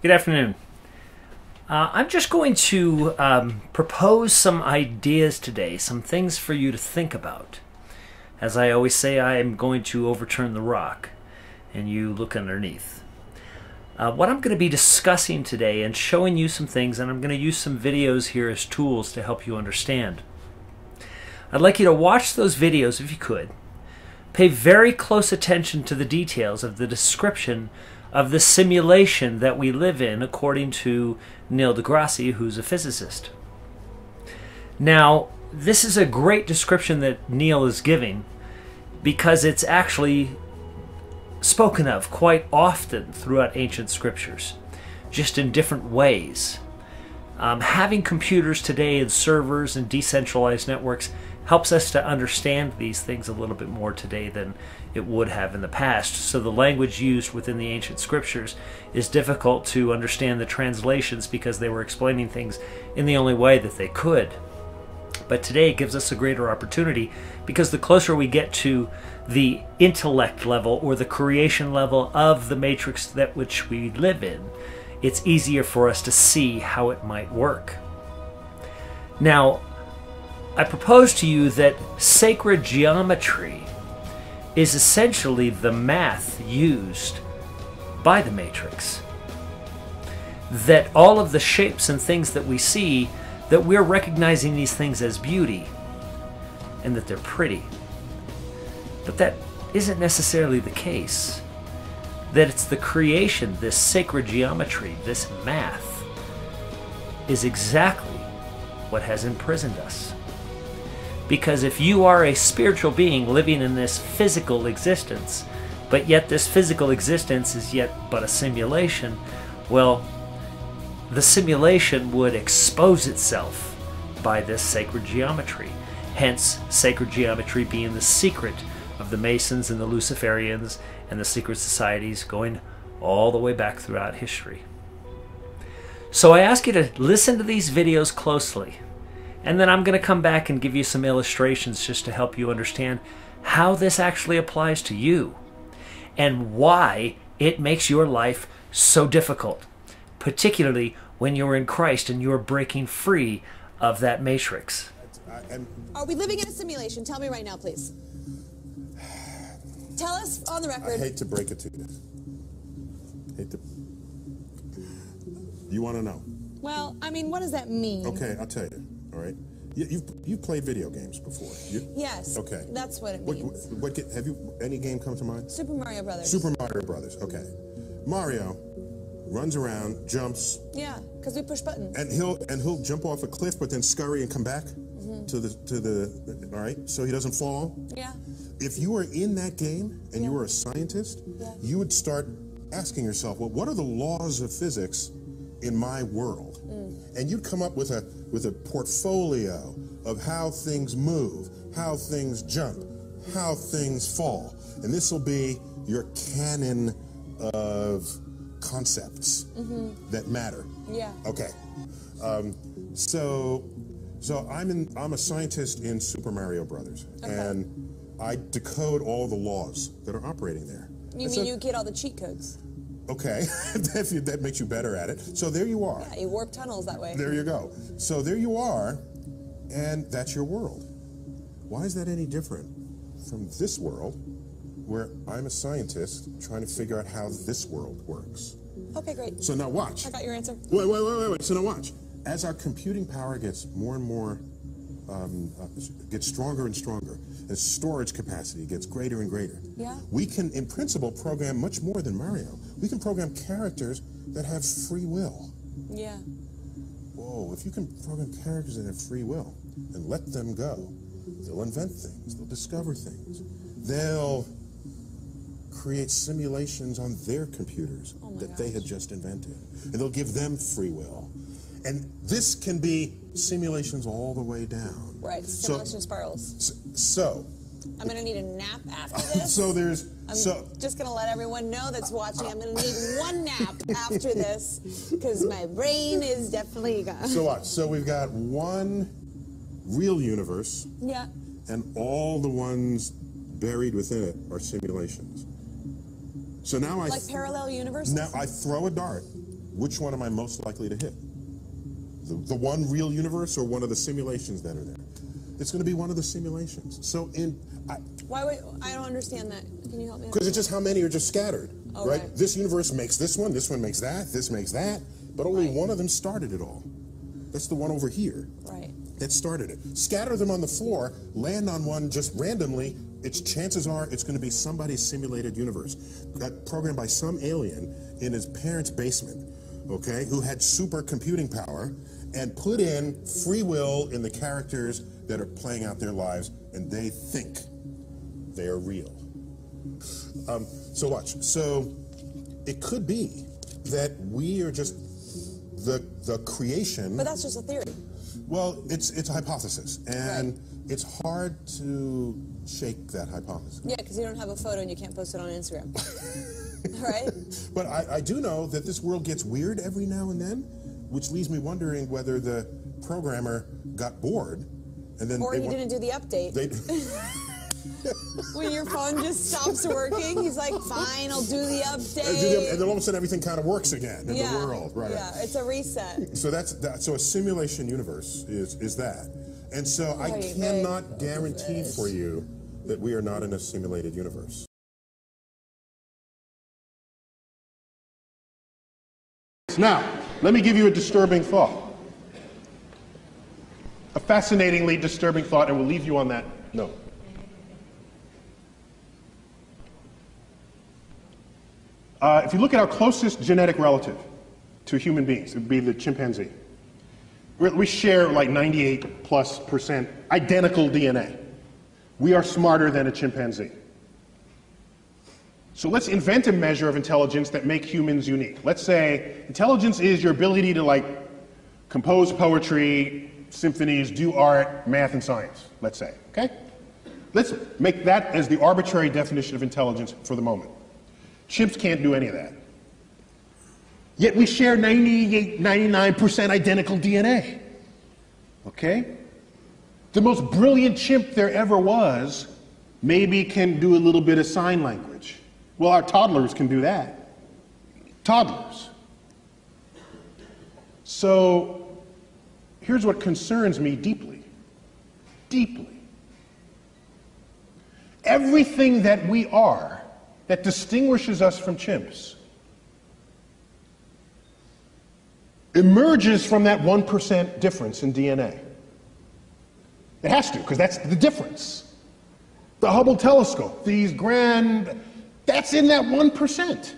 Good afternoon. I'm just going to propose some ideas today, some things for you to think about. As I always say, I am going to overturn the rock, and you look underneath. What I'm going to be discussing today and showing you some things, and I'm going to use some videos here as tools to help you understand. I'd like you to watch those videos if you could. Pay very close attention to the details of the description of the simulation that we live in, according to Neil deGrasse, who's a physicist. Now, this is a great description that Neil is giving because it's actually spoken of quite often throughout ancient scriptures, just in different ways. Having computers today and servers and decentralized networks helps us to understand these things a little bit more today than it would have in the past. So the language used within the ancient scriptures is difficult to understand the translations because they were explaining things in the only way that they could. But today it gives us a greater opportunity because the closer we get to the intellect level or the creation level of the matrix that which we live in, it's easier for us to see how it might work. Now, I propose to you that sacred geometry is essentially the math used by the matrix. That all of the shapes and things that we see, that we're recognizing these things as beauty and that they're pretty. But that isn't necessarily the case. That it's the creation, this sacred geometry, this math, is exactly what has imprisoned us. Because if you are a spiritual being living in this physical existence, but yet this physical existence is yet but a simulation, well, the simulation would expose itself by this sacred geometry. Hence, sacred geometry being the secret of the Masons and the Luciferians and the secret societies going all the way back throughout history. So I ask you to listen to these videos closely. And then I'm going to come back and give you some illustrations just to help you understand how this actually applies to you and why it makes your life so difficult, particularly when you're in Christ and you're breaking free of that matrix. Are we living in a simulation? Tell me right now, please. Tell us on the record. I hate to break it to you. You want to know? Well, I mean, what does that mean? Okay, I'll tell you. All right. You've played video games before. Yes. Okay. That's what it means. Have you any game come to mind? Super Mario Brothers. Super Mario Brothers. Okay. Mario runs around, jumps. Yeah, because we push buttons. And he'll jump off a cliff, but then scurry and come back to the. All right. So he doesn't fall. Yeah. If you were in that game and you were a scientist, you would start asking yourself, well, what are the laws of physics in my world? And you'd come up with a portfolio of how things move, how things jump, how things fall. And this will be your canon of concepts that matter. Yeah. Okay. So I'm a scientist in Super Mario Brothers, and I decode all the laws that are operating there. You mean you get all the cheat codes? Okay, that makes you better at it. So there you are. Yeah, you warp tunnels that way. There you go. So there you are, and that's your world. Why is that any different from this world, where I'm a scientist trying to figure out how this world works? Okay, great. So now watch. I got your answer. Wait. So now watch. As our computing power gets more and more, gets stronger and stronger, and storage capacity gets greater and greater, we can, in principle, program much more than Mario. We can program characters that have free will. Yeah. Whoa, if you can program characters that have free will and let them go, they'll invent things, they'll discover things, they'll create simulations on their computers that they had just invented, and they'll give them free will. And this can be simulations all the way down. Right, simulation spirals. So I'm going to need a nap after this. I'm just going to let everyone know that's watching. I'm going to need one nap after this because my brain is definitely gone. So what? So we've got one real universe. Yeah. And all the ones buried within it are simulations. So now like parallel universes? Now I throw a dart which one am I most likely to hit? The one real universe or one of the simulations that are there? It's going to be one of the simulations. So Why? I don't understand that. Can you help me? Because it's just how many are just scattered, oh, right? This universe makes this one makes that, this makes that, but only one of them started it all. That's the one over here. Right. That started it. Scatter them on the floor, land on one just randomly, chances are it's going to be somebody's simulated universe. That programmed by some alien in his parents' basement, okay, who had super computing power and put in free will in the characters that are playing out their lives, and they think they are real. So watch. So it could be that we are just the creation. But that's just a theory. Well, it's a hypothesis, and it's hard to shake that hypothesis. Yeah, because you don't have a photo and you can't post it on Instagram. Right? But I do know that this world gets weird every now and then, which leaves me wondering whether the programmer got bored, and then or he didn't do the update. When your phone just stops working, he's like, fine, I'll do the update. And then all of a sudden everything kind of works again in the world. Right. Yeah, it's a reset. So so a simulation universe is that. And so I cannot guarantee for you that we are not in a simulated universe. Now, let me give you a disturbing thought. A fascinatingly disturbing thought, and we'll leave you on that note. If you look at our closest genetic relative to human beings, it would be the chimpanzee. We share like 98+% identical DNA. We are smarter than a chimpanzee. So let's invent a measure of intelligence that make humans unique. Let's say intelligence is your ability to like compose poetry, symphonies, do art, math, and science, let's say, okay? Let's make that as the arbitrary definition of intelligence for the moment. Chimps can't do any of that. Yet we share 98, 99% identical DNA, okay? The most brilliant chimp there ever was maybe can do a little bit of sign language. Well, our toddlers can do that. Toddlers. So here's what concerns me deeply. Deeply. Everything that we are that distinguishes us from chimps emerges from that 1% difference in DNA. It has to, because that's the difference. The Hubble telescope, these that's in that 1%.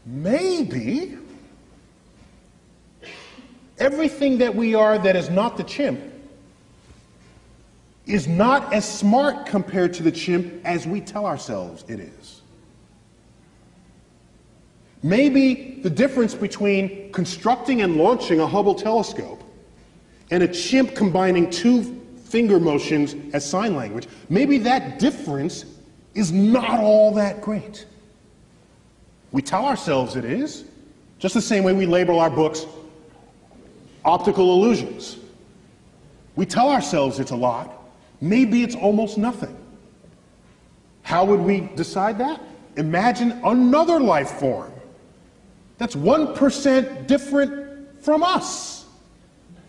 Maybe everything that we are that is not the chimp is not as smart compared to the chimp as we tell ourselves it is. Maybe the difference between constructing and launching a Hubble telescope and a chimp combining two finger motions as sign language, maybe that difference is not all that great. We tell ourselves it is, just the same way we label our books optical illusions. We tell ourselves it's a lot. Maybe it's almost nothing. How would we decide that? Imagine another life form that's 1% different from us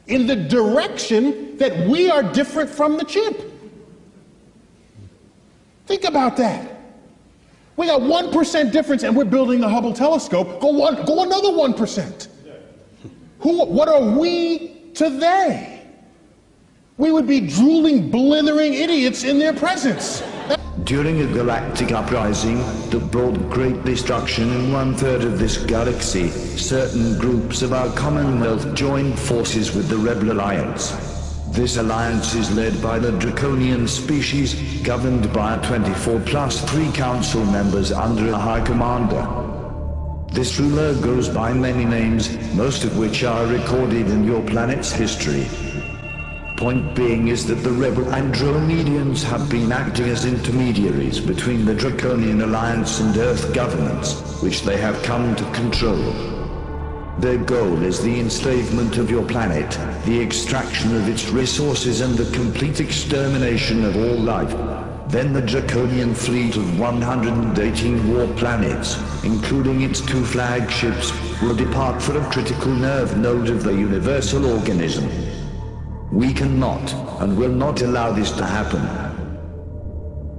in the direction that we are different from the chimp. Think about that. We got 1% difference and we're building the Hubble telescope. Go another 1%. What are we to they? We would be drooling, blithering idiots in their presence. During a galactic uprising that brought great destruction in 1/3 of this galaxy, certain groups of our Commonwealth joined forces with the Rebel Alliance. This alliance is led by the draconian species, governed by 24 plus 3 council members under a high commander. This ruler goes by many names, most of which are recorded in your planet's history. Point being is that the rebel Andromedians have been acting as intermediaries between the Draconian Alliance and Earth governments, which they have come to control. Their goal is the enslavement of your planet, the extraction of its resources and the complete extermination of all life. Then the Draconian fleet of 118 war planets, including its 2 flagships, will depart for a critical nerve node of the universal organism. We cannot and will not allow this to happen.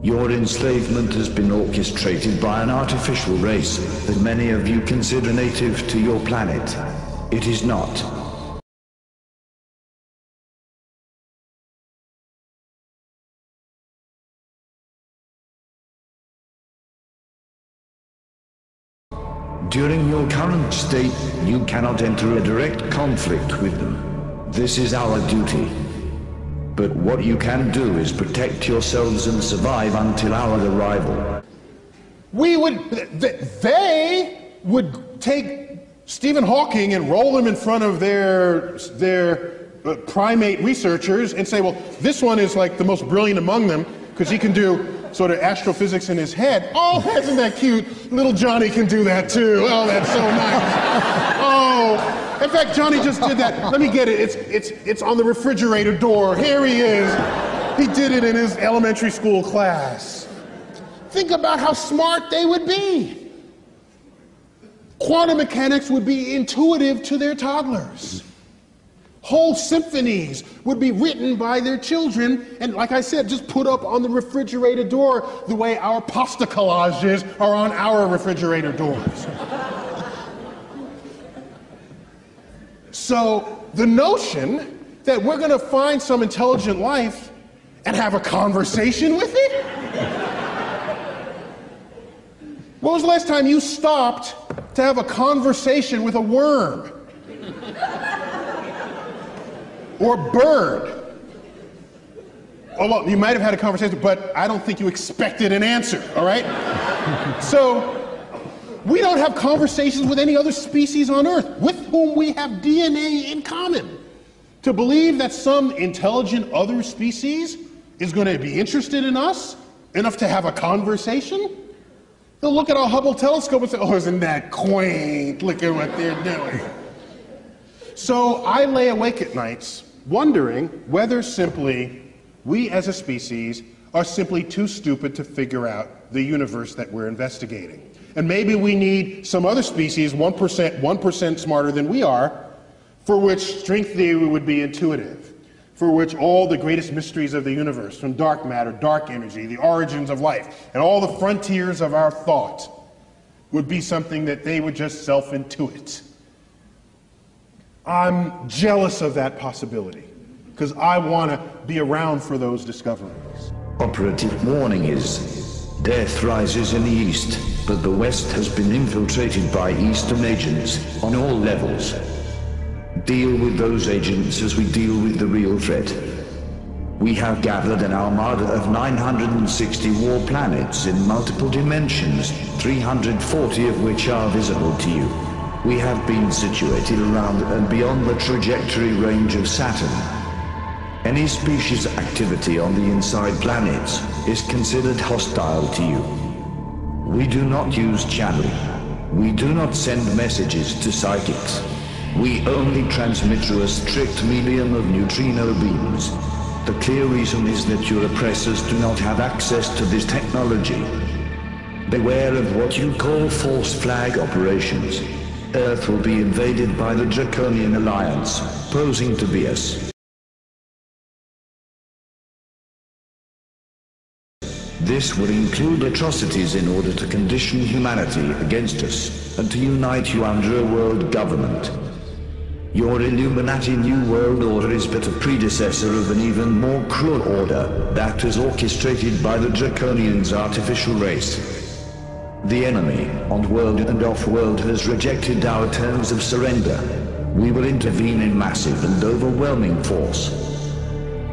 Your enslavement has been orchestrated by an artificial race that many of you consider native to your planet. It is not. During your current state, you cannot enter a direct conflict with them. This is our duty. But what you can do is protect yourselves and survive until our arrival. They would take Stephen Hawking and roll him in front of their primate researchers and say, well, this one is like the most brilliant among them because he can do sort of astrophysics in his head. Oh, isn't that cute? Little Johnny can do that too. Oh, that's so nice. Oh, in fact, Johnny just did that. Let me get it. It's on the refrigerator door. Here he is. He did it in his elementary school class. Think about how smart they would be. Quantum mechanics would be intuitive to their toddlers. Whole symphonies would be written by their children, and like I said, just put up on the refrigerator door the way our pasta collages are on our refrigerator doors. So the notion that we're going to find some intelligent life and have a conversation with it? When was the last time you stopped to have a conversation with a worm? Or bird? Oh, well, you might have had a conversation, but I don't think you expected an answer, all right? So, we don't have conversations with any other species on Earth with whom we have DNA in common. To believe that some intelligent other species is going to be interested in us enough to have a conversation? They'll look at our Hubble telescope and say, oh, isn't that quaint? Look at what they're doing. So I lay awake at nights wondering whether simply we as a species are simply too stupid to figure out the universe that we're investigating. And maybe we need some other species 1% smarter than we are, for which string theory would be intuitive, for which all the greatest mysteries of the universe, from dark matter, dark energy, the origins of life, and all the frontiers of our thought would be something that they would just self-intuit. I'm jealous of that possibility, because I want to be around for those discoveries. Operative warning is, death rises in the east, but the west has been infiltrated by eastern agents on all levels. Deal with those agents as we deal with the real threat. We have gathered an armada of 960 war planets in multiple dimensions, 340 of which are visible to you. We have been situated around and beyond the trajectory range of Saturn. Any species activity on the inside planets is considered hostile to you. We do not use channeling. We do not send messages to psychics. We only transmit through a strict medium of neutrino beams. The clear reason is that your oppressors do not have access to this technology. Beware of what you call false flag operations. Earth will be invaded by the Draconian Alliance, posing to be us. This would include atrocities in order to condition humanity against us, and to unite you under a world government. Your Illuminati New World Order is but a predecessor of an even more cruel order that was orchestrated by the Draconians' artificial race. The enemy, on-world and off-world, has rejected our terms of surrender. We will intervene in massive and overwhelming force.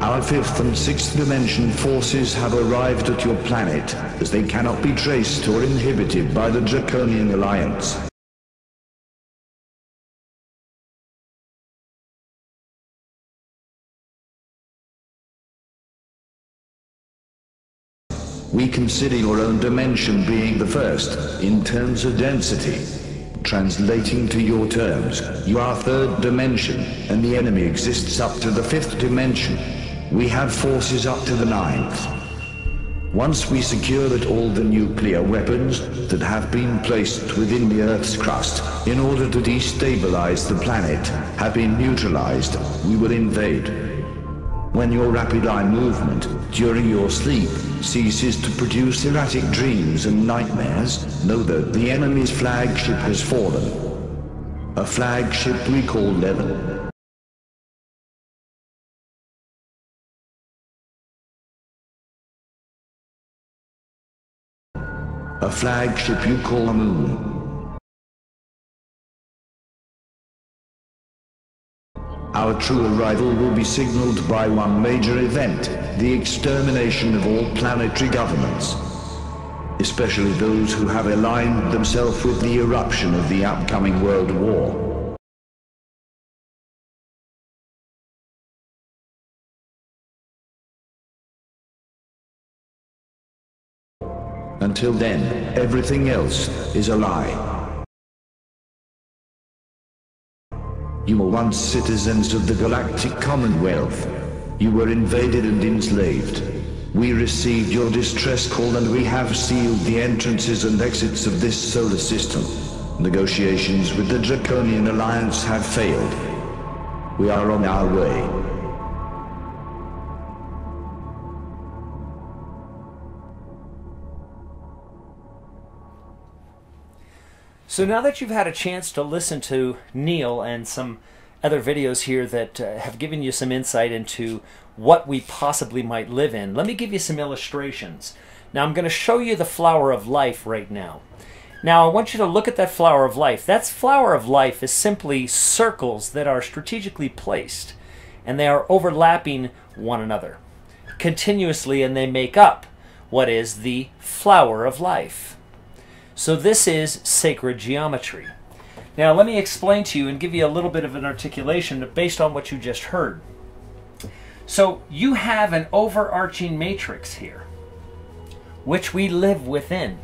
Our 5th and 6th dimension forces have arrived at your planet, as they cannot be traced or inhibited by the Draconian Alliance. We consider your own dimension being the first, in terms of density. Translating to your terms, you are 3rd dimension, and the enemy exists up to the 5th dimension. We have forces up to the 9th. Once we secure that all the nuclear weapons that have been placed within the Earth's crust in order to destabilize the planet have been neutralized, we will invade. When your rapid eye movement during your sleep ceases to produce erratic dreams and nightmares, know that the enemy's flagship has fallen. A flagship we call Level. A flagship you call a moon. Our true arrival will be signaled by one major event, the extermination of all planetary governments, especially those who have aligned themselves with the eruption of the upcoming World War. Until then, everything else is a lie. You were once citizens of the Galactic Commonwealth. You were invaded and enslaved. We received your distress call and we have sealed the entrances and exits of this solar system. Negotiations with the Draconian Alliance have failed. We are on our way. So now that you've had a chance to listen to Neil and some other videos here that have given you some insight into what we possibly might live in, let me give you some illustrations. Now I'm going to show you the flower of life right now. Now I want you to look at that flower of life. That flower of life is simply circles that are strategically placed, and they are overlapping one another continuously, and they make up what is the flower of life. So this is sacred geometry. Now let me explain to you and give you a little bit of an articulation based on what you just heard. So you have an overarching matrix here, which we live within.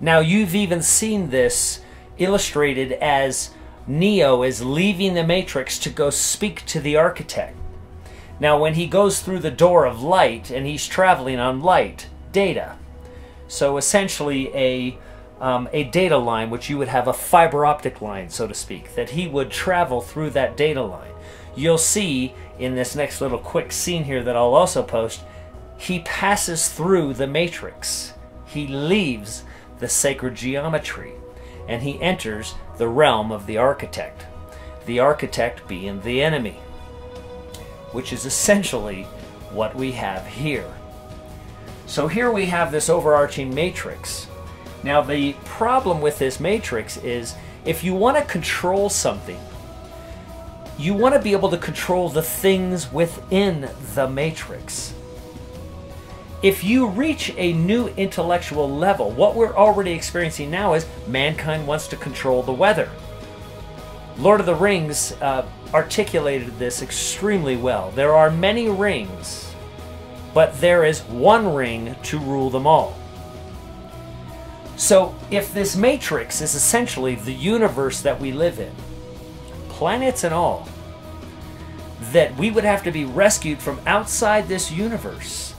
Now you've even seen this illustrated as Neo is leaving the matrix to go speak to the architect. Now when he goes through the door of light and he's traveling on light, data. So essentially a data line, which you would have a fiber optic line, so to speak, that he would travel through that data line. You'll see in this next little quick scene here that I'll also post, he passes through the matrix. He leaves the sacred geometry and he enters the realm of the architect being the enemy, which is essentially what we have here. So here we have this overarching matrix. Now the problem with this matrix is if you want to control something, you want to be able to control the things within the matrix. If you reach a new intellectual level, what we're already experiencing now is mankind wants to control the weather. Lord of the Rings articulated this extremely well. There are many rings, but there is one ring to rule them all. So if this matrix is essentially the universe that we live in, planets and all, that we would have to be rescued from outside this universe,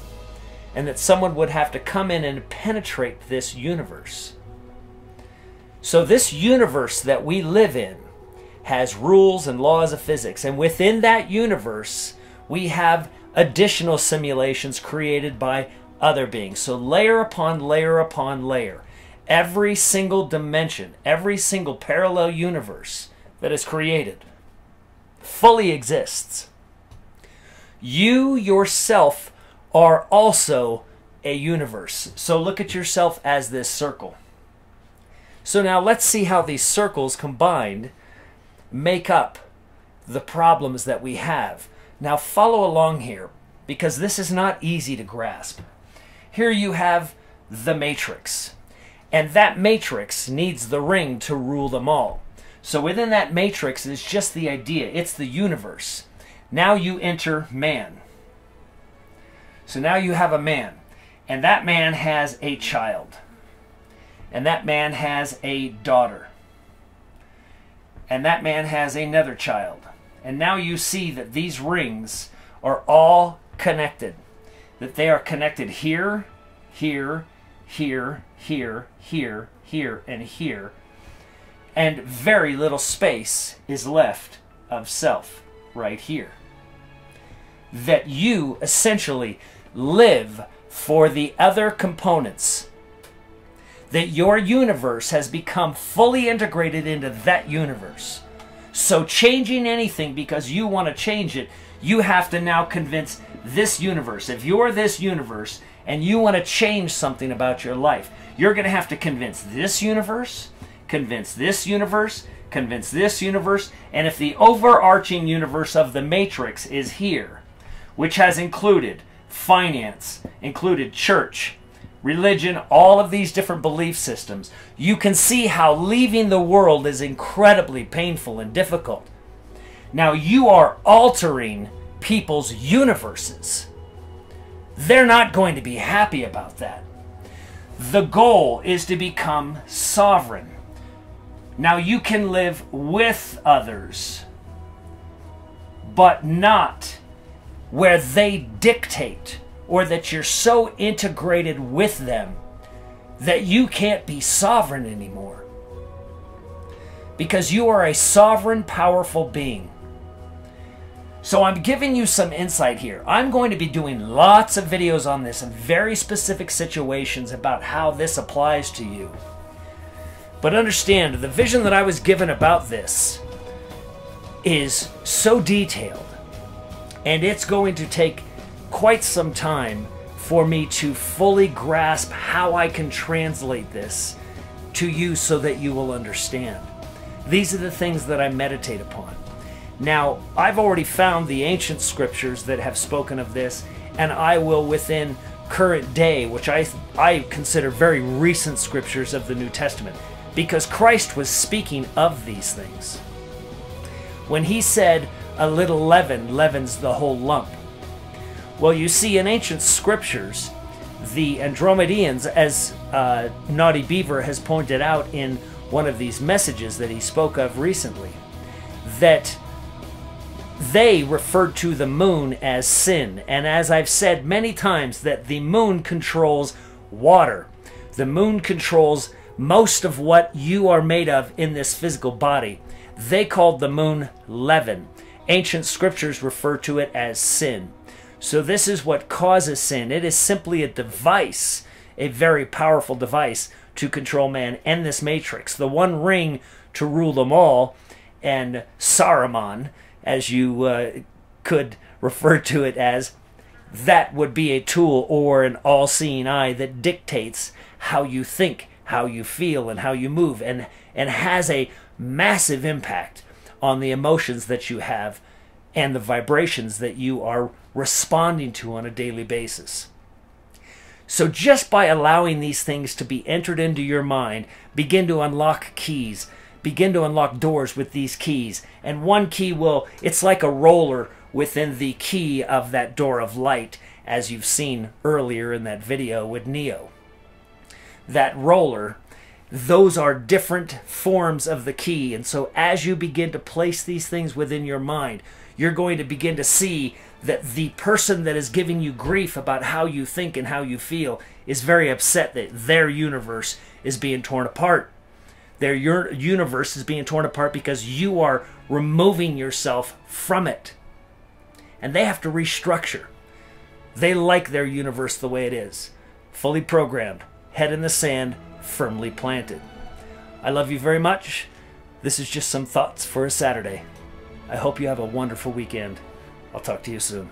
and that someone would have to come in and penetrate this universe. So this universe that we live in has rules and laws of physics, and within that universe we have additional simulations created by other beings. So layer upon layer upon layer. Every single dimension, every single parallel universe that is created fully exists. You yourself are also a universe. So look at yourself as this circle. So now let's see how these circles combined make up the problems that we have. Now follow along here, because this is not easy to grasp. Here you have the matrix. And that matrix needs the ring to rule them all. So within that matrix is just the idea. It's the universe. Now you enter man. So now you have a man. And that man has a child. And that man has a daughter. And that man has another child. And now you see that these rings are all connected. That they are connected here here, here, here, here, here, and here. And very little space is left of self right here. That you essentially live for the other components. That your universe has become fully integrated into that universe. So changing anything because you want to change it, you have to now convince this universe. If you're this universe and you want to change something about your life, you're going to have to convince this universe, convince this universe, convince this universe, and if the overarching universe of the Matrix is here, which has included finance, included church, religion, all of these different belief systems, you can see how leaving the world is incredibly painful and difficult. Now you are altering people's universes. They're not going to be happy about that. The goal is to become sovereign. Now you can live with others, but not where they dictate, or that you're so integrated with them that you can't be sovereign anymore. Because you are a sovereign, powerful being. So I'm giving you some insight here. I'm going to be doing lots of videos on this in very specific situations about how this applies to you. But understand, the vision that I was given about this is so detailed, and it's going to take quite some time for me to fully grasp how I can translate this to you so that you will understand. These are the things that I meditate upon. Now, I've already found the ancient scriptures that have spoken of this, and I will within current day, which I consider very recent scriptures of the New Testament, because Christ was speaking of these things. When he said, a little leaven leavens the whole lump. Well, you see, in ancient scriptures, the Andromedians, as Naughty Beaver has pointed out in one of these messages that he spoke of recently, that they referred to the moon as sin. And as I've said many times, that the moon controls water. The moon controls most of what you are made of in this physical body. They called the moon leaven. Ancient scriptures refer to it as sin. So this is what causes sin. It is simply a device, a very powerful device to control man and this matrix. The one ring to rule them all, and Saruman, as you could refer to it as, that would be a tool or an all-seeing eye that dictates how you think, how you feel, and how you move, and has a massive impact on the emotions that you have and the vibrations that you are responding to on a daily basis. So just by allowing these things to be entered into your mind, begin to unlock keys, begin to unlock doors with these keys. And one key will, it's like a roller within the key of that door of light, as you've seen earlier in that video with Neo. That roller, those are different forms of the key. And so as you begin to place these things within your mind, you're going to begin to see that the person that is giving you grief about how you think and how you feel is very upset that their universe is being torn apart. Their universe is being torn apart because you are removing yourself from it. And they have to restructure. They like their universe the way it is. Fully programmed, head in the sand, firmly planted. I love you very much. This is just some thoughts for a Saturday. I hope you have a wonderful weekend. I'll talk to you soon.